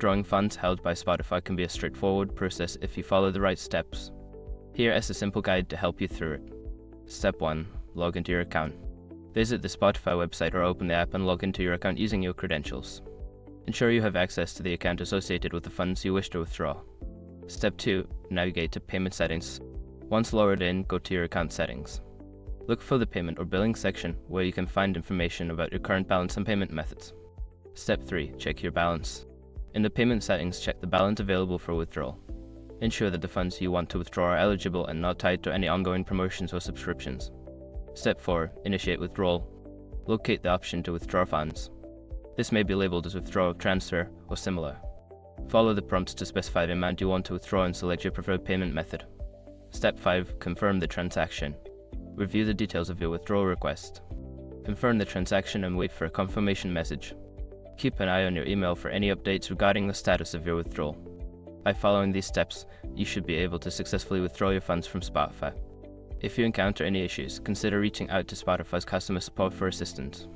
Withdrawing funds held by Spotify can be a straightforward process if you follow the right steps. Here is a simple guide to help you through it. Step 1. Log into your account. Visit the Spotify website or open the app and log into your account using your credentials. Ensure you have access to the account associated with the funds you wish to withdraw. Step 2. Navigate to Payment Settings. Once logged in, go to your account settings. Look for the Payment or Billing section where you can find information about your current balance and payment methods. Step 3. Check your balance. In the Payment settings, check the balance available for withdrawal. Ensure that the funds you want to withdraw are eligible and not tied to any ongoing promotions or subscriptions. Step 4. Initiate withdrawal. Locate the option to withdraw funds. This may be labeled as withdrawal, transfer, or similar. Follow the prompts to specify the amount you want to withdraw and select your preferred payment method. Step 5. Confirm the transaction. Review the details of your withdrawal request. Confirm the transaction and wait for a confirmation message. Keep an eye on your email for any updates regarding the status of your withdrawal. By following these steps, you should be able to successfully withdraw your funds from Spotify. If you encounter any issues, consider reaching out to Spotify's customer support for assistance.